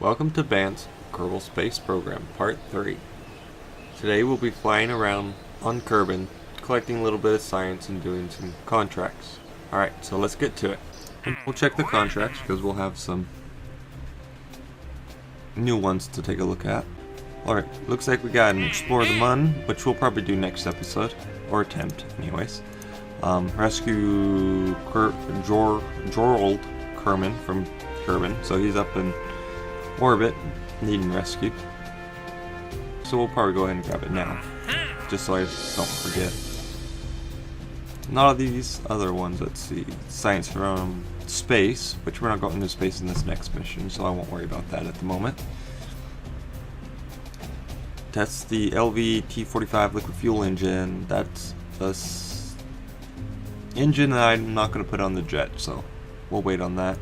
Welcome to Bant's Kerbal Space Program, Part 3. Today we'll be flying around on Kerbal, collecting a little bit of science and doing some contracts. Alright, so let's get to it. We'll check the contracts because we'll have some new ones to take a look at. Alright, looks like we got an Explore the Mun, which we'll probably do next episode, or attempt anyways. Rescue Jorald Kerman from Kerbal, so he's up in orbit, needing rescue. So we'll probably go ahead and grab it now, just so I don't forget. Not of these other ones, let's see. Science from space, which we're not going into space in this next mission, so I won't worry about that at the moment. Test the LV T45 liquid fuel engine. That's the engine that I'm not going to put on the jet, so we'll wait on that.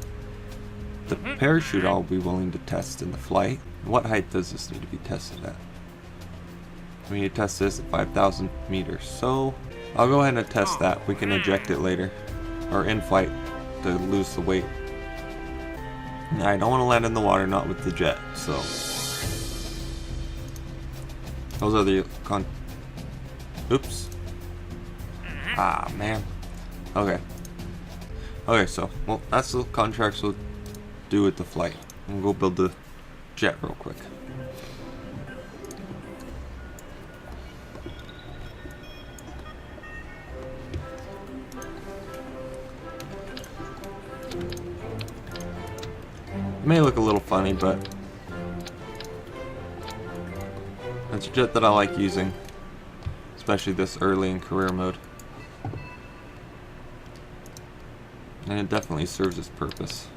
The parachute I'll be willing to test in the flight. What height does this need to be tested at? We need to test this at 5,000 meters, so I'll go ahead and test that. We can eject it later, or in flight, to lose the weight. I don't want to land in the water, not with the jet, so those are the oops. Ah, man. Okay, so, well, that's the contracts we'll do with the flight. We'll go build the jet real quick. It may look a little funny, but it's a jet that I like using, especially this early in career mode. And it definitely serves its purpose.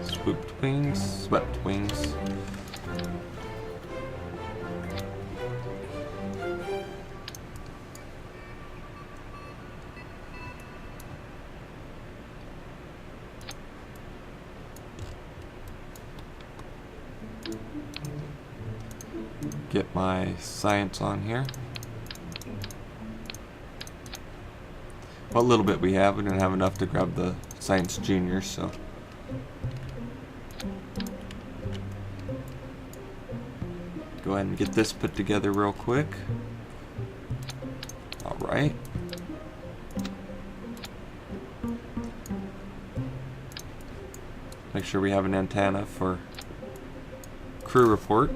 Swooped wings, swept wings. Get my science on here. What little bit we have, we didn't have enough to grab the science juniors, so go ahead and get this put together real quick. Alright. Make sure we have an antenna for crew report.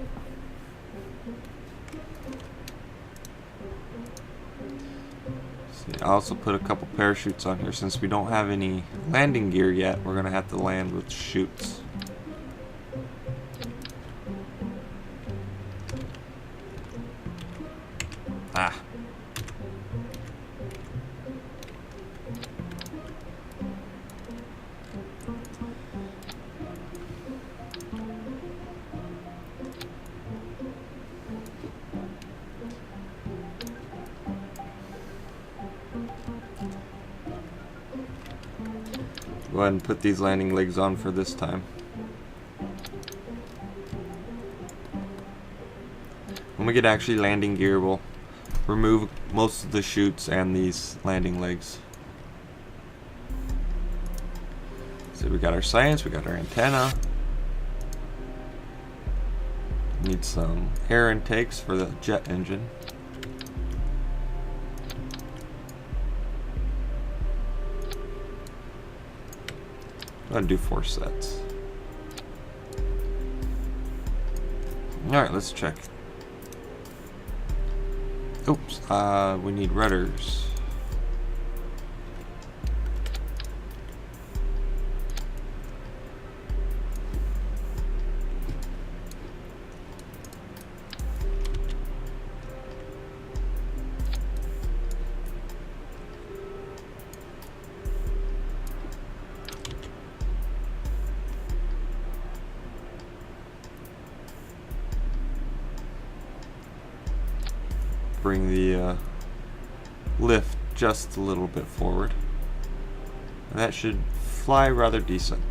See, I also put a couple parachutes on here. Since we don't have any landing gear yet, we're going to have to land with chutes. Ah. Go ahead and put these landing legs on for this time. When we get actually landing gear, we'll remove most of the chutes and these landing legs. So we got our science, we got our antenna. Need some air intakes for the jet engine. Go ahead and do 4 sets. Alright, let's check. Oops, we need rudders. Bring the lift just a little bit forward, and that should fly rather decent.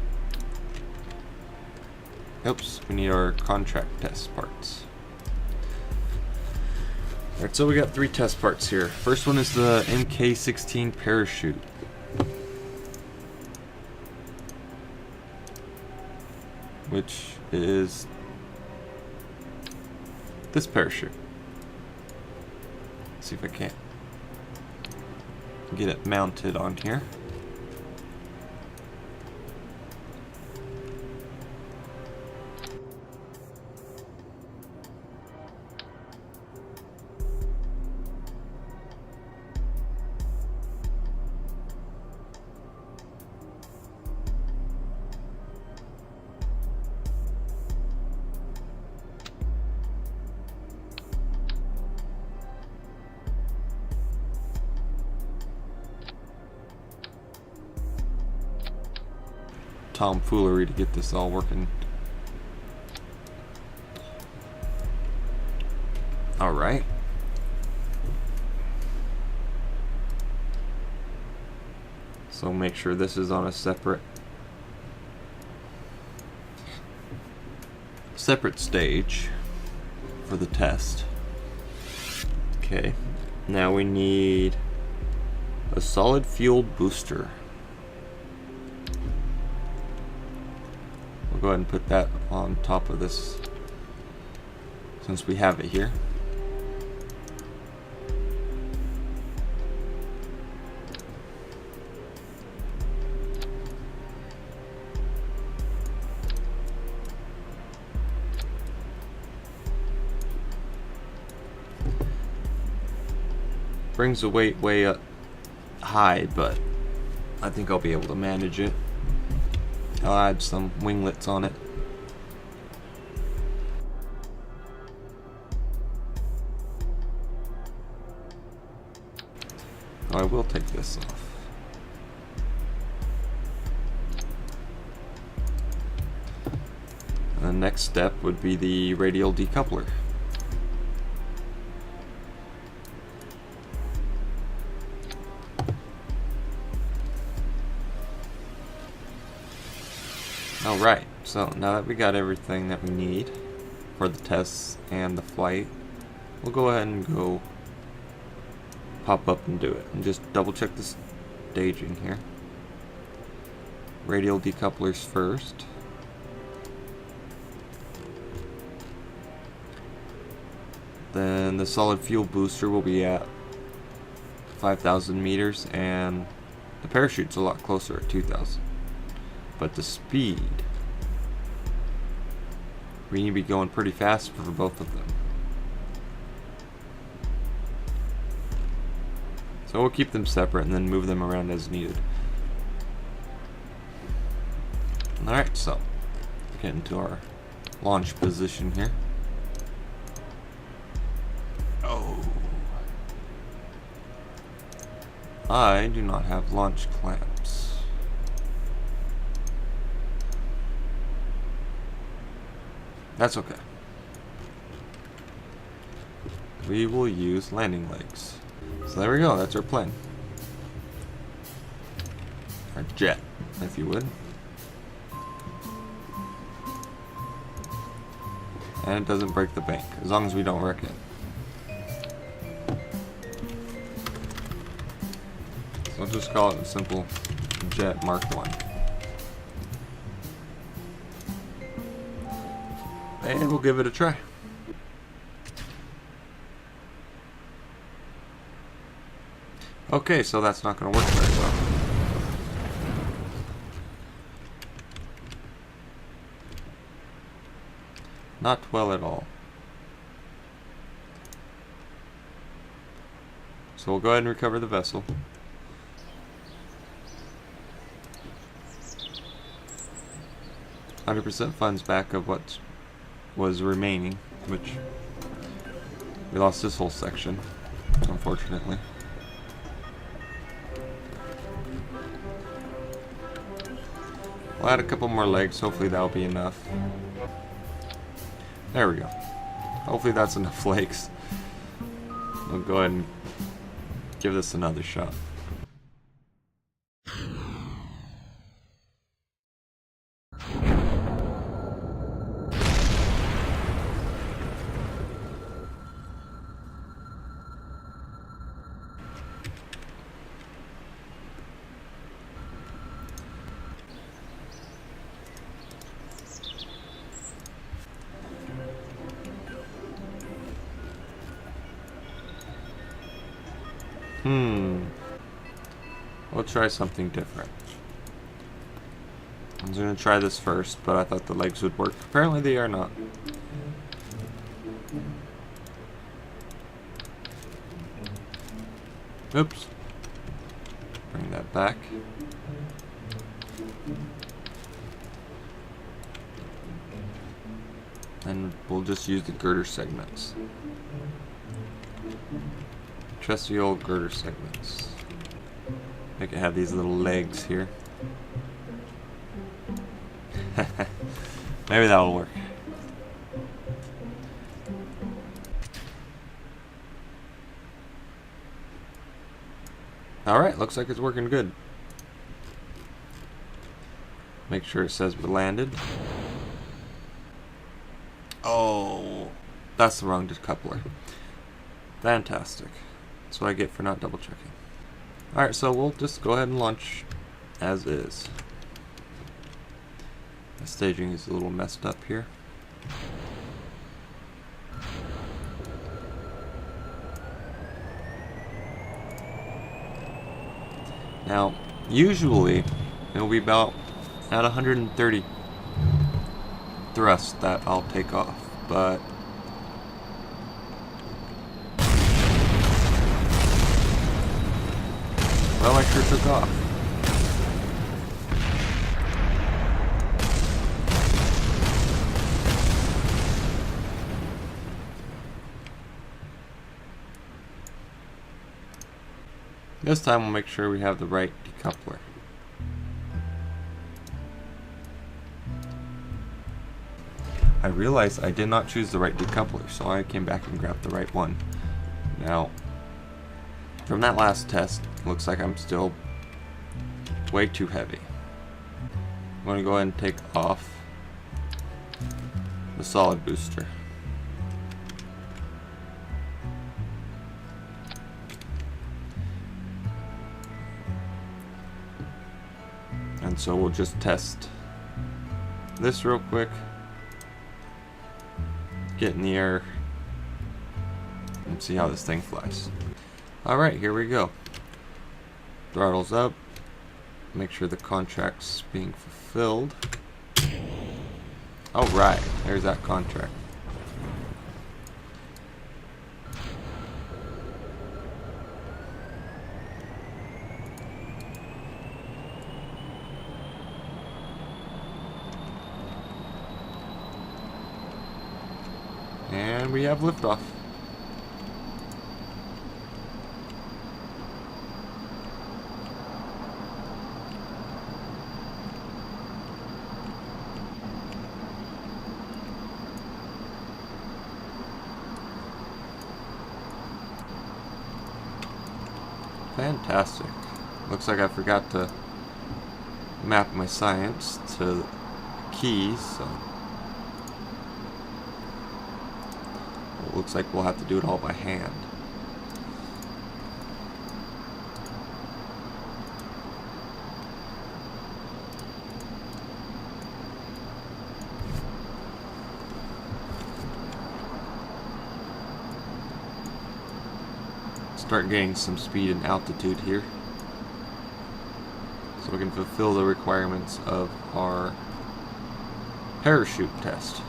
Oops, we need our contract test parts. Alright, so we got 3 test parts here. First one is the MK16 parachute. Which is this parachute. Let's see if I can't get it mounted on here. Tomfoolery to get this all working. Alright. So make sure this is on a separate stage for the test. Okay. Now we need a solid fuel booster. Go ahead and put that on top of this since we have it here. Brings the weight way up high, but I think I'll be able to manage it. I'll add some winglets on it. Oh, I will take this off. And the next step would be the radial decoupler. Alright, so now that we got everything that we need for the tests and the flight, we'll go ahead and go pop up and do it. And just double check the staging here. Radial decouplers first. Then the solid fuel booster will be at 5,000 meters and the parachute's a lot closer at 2,000. But the speed, we need to be going pretty fast for both of them. So we'll keep them separate and then move them around as needed. Alright, so get into our launch position here. Oh, I do not have launch clamps. That's okay. We will use landing legs. So there we go, that's our plane. Our jet, if you would. And it doesn't break the bank, as long as we don't wreck it. So we'll just call it a simple jet Mark 1. And we'll give it a try. Okay, so that's not going to work very well. Not well at all. So we'll go ahead and recover the vessel. %, funds back of what was remaining, which we lost this whole section, unfortunately. We'll add a couple more legs, hopefully that'll be enough. There we go. Hopefully that's enough legs. We'll go ahead and give this another shot. We'll try something different. I was gonna try this first, but I thought the legs would work. Apparently they are not. Oops. Bring that back. And we'll just use the girder segments. Trusty old girder segments. Make it have these little legs here. Maybe that'll work. Alright, looks like it's working good. Make sure it says we landed. Oh, that's the wrong decoupler. Fantastic. That's what I get for not double checking. Alright, so we'll just go ahead and launch as is. The staging is a little messed up here. Now, usually it'll be about at 130 thrust that I'll take off, but well, I sure took off. This time we'll make sure we have the right decoupler. I realized I did not choose the right decoupler, so I came back and grabbed the right one. Now, from that last test, it looks like I'm still way too heavy. I'm going to go ahead and take off the solid booster. And so we'll just test this real quick. Get in the air and see how this thing flies. Alright, here we go. Throttles up. Make sure the contract's being fulfilled. Alright, there's that contract. And we have liftoff. Fantastic. Looks like I forgot to map my science to keys, so it looks like we'll have to do it all by hand. Start getting some speed and altitude here, so we can fulfill the requirements of our parachute test.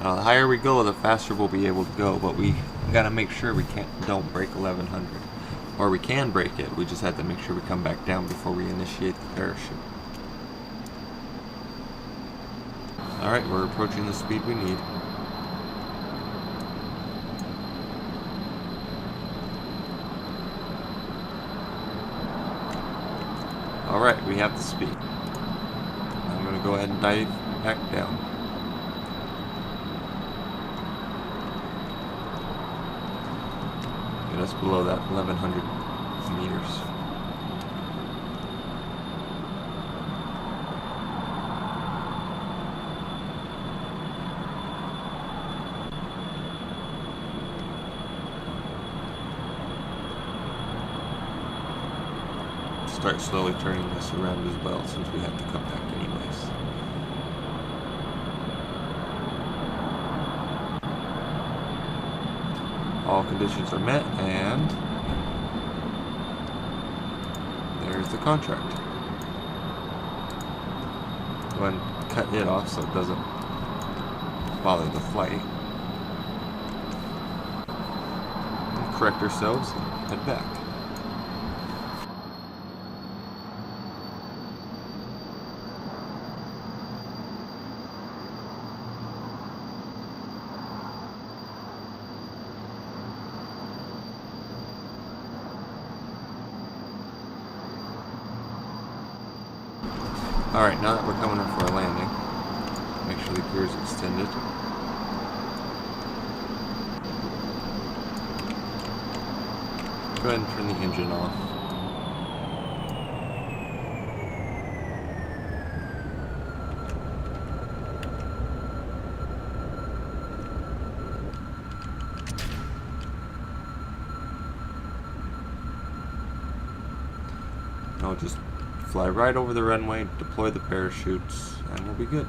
Now, the higher we go, the faster we'll be able to go, but we gotta make sure we don't break 1100. Or we can break it, we just have to make sure we come back down before we initiate the parachute. Alright, we're approaching the speed we need. Alright, we have the speed. I'm going to go ahead and dive back down. Get us below that 1100 meters. Start slowly turning this around as well, since we have to come back anyways. all conditions are met, and there's the contract. Go ahead and cut it off so it doesn't bother the flight. And correct ourselves and head back. Alright, now that we're coming in for a landing, make sure the gear is extended. Go ahead and turn the engine off. I'll just fly right over the runway, deploy the parachutes, and we'll be good.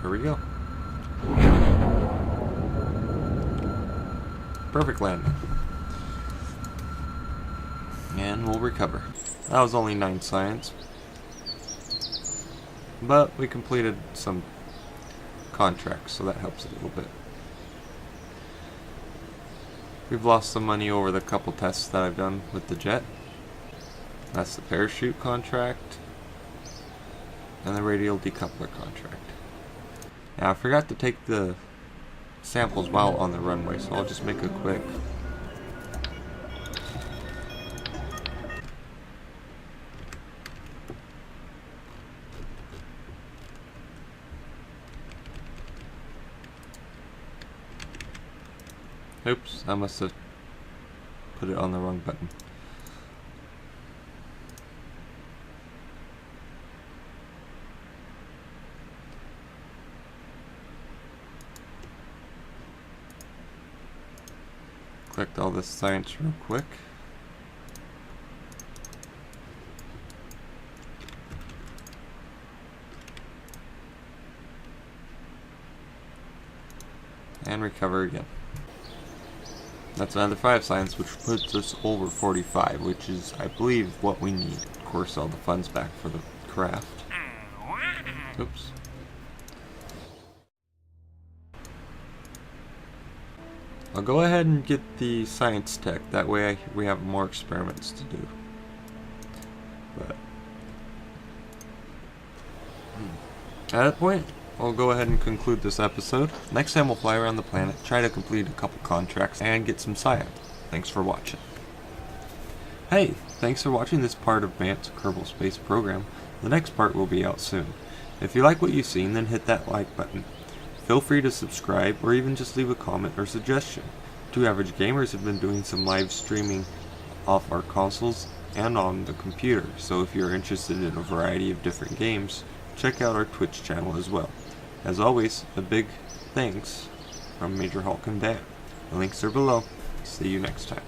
Here we go. Perfect landing. And we'll recover. That was only 9 science, but we completed some contracts, so that helps a little bit. We've lost some money over the couple tests that I've done with the jet. That's the parachute contract and the radial decoupler contract. Now I forgot to take the samples while on the runway, so I'll just make a quick. Oops, I must have put it on the wrong button. Collect all this science real quick. And recover again. That's another 5 science, which puts us over 45, which is, I believe, what we need. Of course, all the funds back for the craft. Oops. I'll go ahead and get the science tech, that way we have more experiments to do. But at that point, I'll go ahead and conclude this episode. Next time we'll fly around the planet, try to complete a couple contracts, and get some science. Thanks for watching. Hey, thanks for watching this part of Bant's Kerbal Space program. The next part will be out soon. If you like what you've seen, then hit that like button. Feel free to subscribe or even just leave a comment or suggestion. 2 Average Gamers have been doing some live streaming off our consoles and on the computer, so if you're interested in a variety of different games, check out our Twitch channel as well. As always, a big thanks from Major Hulk and Dan. The links are below. See you next time.